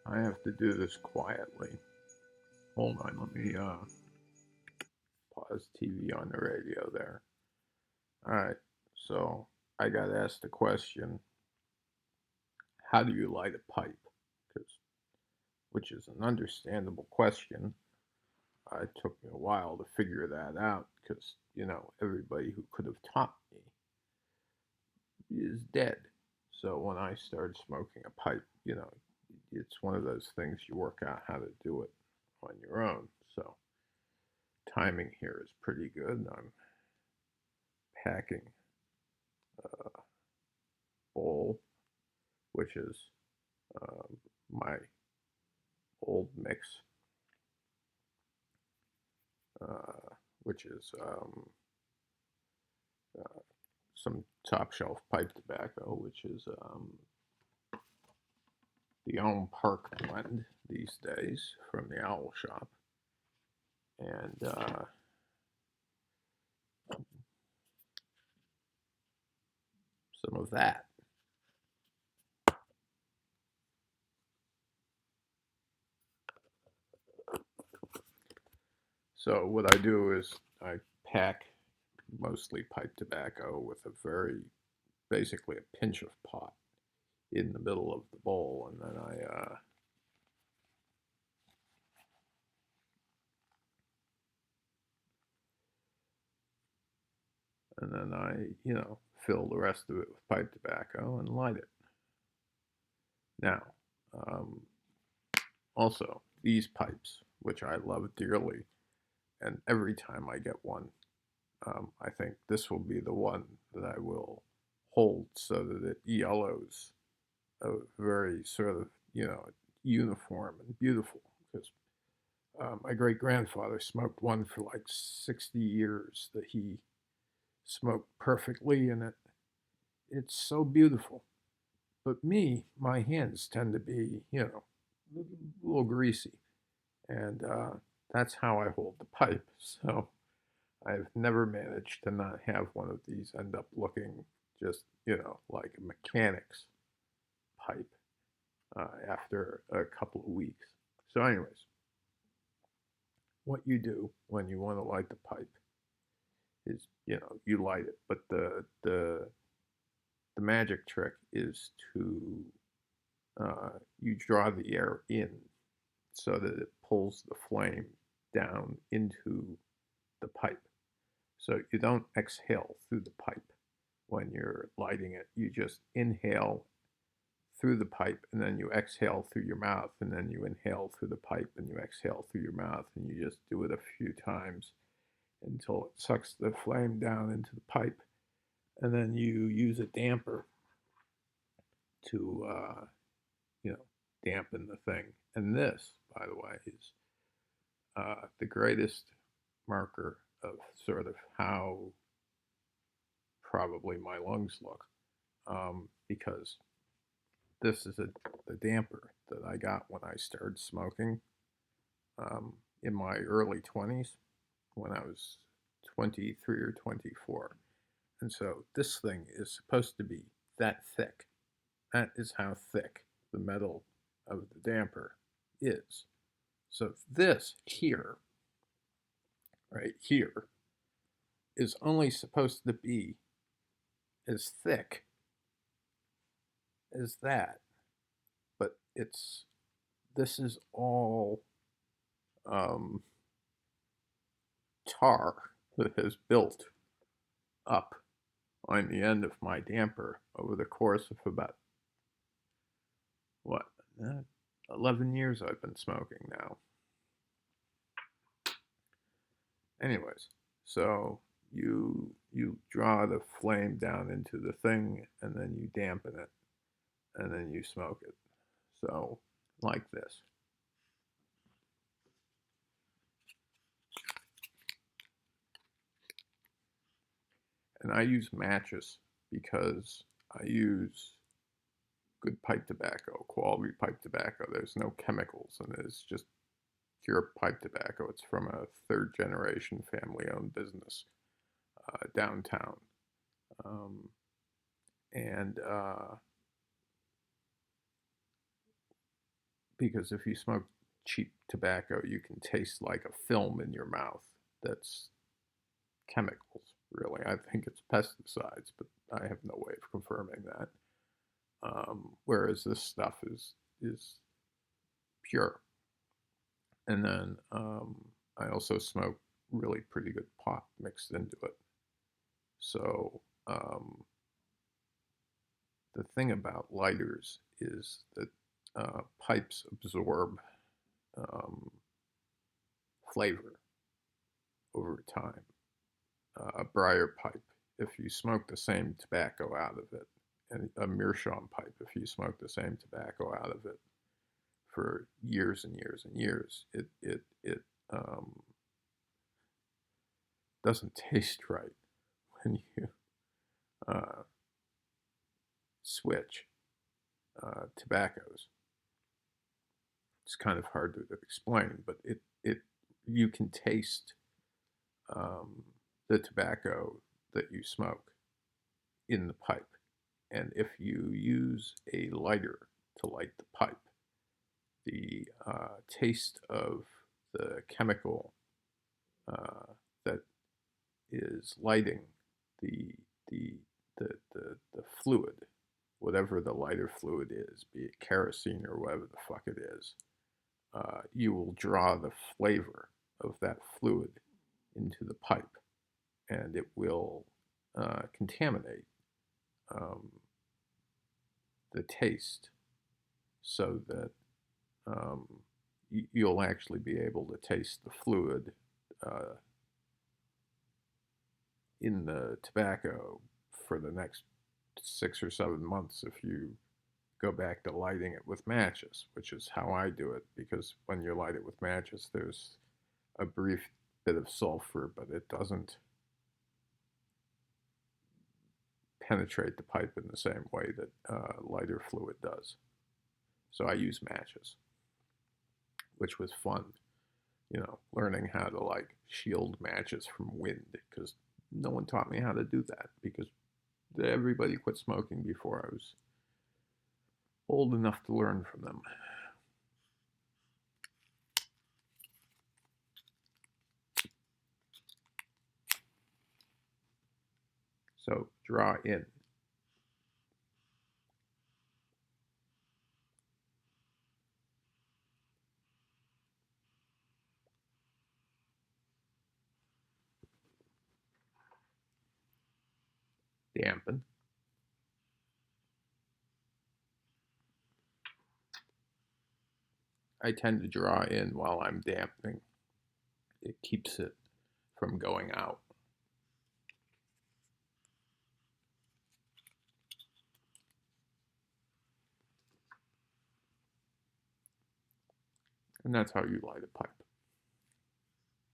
I have to do this quietly. Hold on, let me pause TV on the radio there. All right, so I got asked the question, how do you light a pipe? 'Cause- which is an understandable question. It took me a while to figure that out because, everybody who could have taught me is dead. So when I started smoking a pipe, it's one of those things you work out how to do it on your own. So timing here is pretty good. I'm packing a bowl, which is my old mix, uh, which is uh, some top shelf pipe tobacco, which is the Elm Park blend these days from the Owl Shop, and some of that. So what I do is I pack mostly pipe tobacco with basically a pinch of pot in the middle of the bowl, and then I fill the rest of it with pipe tobacco and light it. Now, um, also these pipes, which I love dearly, and every time I get one, I think this will be the one that I will hold so that it yellows a very sort of uniform and beautiful. Because my great grandfather smoked one for like 60 years that he smoked perfectly, and it's so beautiful. But me, my hands tend to be, a little greasy, and that's how I hold the pipe. So I've never managed to not have one of these end up looking just, like a mechanic's pipe after a couple of weeks. So, anyways, what you do when you want to light the pipe is, you light it, but the magic trick is to you draw the air in so that it pulls the flame down into the pipe. So you don't exhale through the pipe when you're lighting it. You just inhale through the pipe, and then you exhale through your mouth, and then you inhale through the pipe and you exhale through your mouth, and you just do it a few times until it sucks the flame down into the pipe. And then you use a damper to you know dampen the thing. And this, by the way, is the greatest marker of sort of how probably my lungs look, because this is the damper that I got when I started smoking in my early 20s, when I was 23 or 24. And so this thing is supposed to be that thick. That is how thick the metal of the damper is. So this here, right here, is only supposed to be as thick as that. But this is all um, tar that has built up on the end of my damper over the course of about, what, uh, 11 years I've been smoking now. Anyways, so you draw the flame down into the thing, and then you dampen it, and then you smoke it. So, like this. And I use matches because I use good pipe tobacco, quality pipe tobacco. There's no chemicals, and it's just pure pipe tobacco. It's from a third generation family owned business downtown. Um, and because if you smoke cheap tobacco, you can taste like a film in your mouth that's chemicals, really. I think it's pesticides, but I have no way of confirming that. Whereas this stuff is pure. And then I also smoke really pretty good pot mixed into it. So the thing about lighters is that pipes absorb um, flavor over time. A briar pipe, if you smoke the same tobacco out of it, and a meerschaum pipe, if you smoke the same tobacco out of it for years and years and years, it doesn't taste right when you uh, switch tobaccos. It's kind of hard to explain, but it you can taste um, the tobacco that you smoke in the pipe, and if you use a lighter to light the pipe, the taste of the chemical that is lighting the the the fluid, whatever the lighter fluid is, be it kerosene or whatever the fuck it is, you will draw the flavor of that fluid into the pipe, and it will contaminate um, the taste so that um, you'll actually be able to taste the fluid uh, in the tobacco for the next 6 or 7 months if you go back to lighting it with matches, which is how I do it, because when you light it with matches, there's a brief bit of sulfur, but it doesn't penetrate the pipe in the same way that lighter fluid does. So I use matches, which was fun, learning how to like shield matches from wind, because no one taught me how to do that, because everybody quit smoking before I was old enough to learn from them. So draw in. Dampen. I tend to draw in while I'm dampening. It keeps it from going out. And that's how you light a pipe.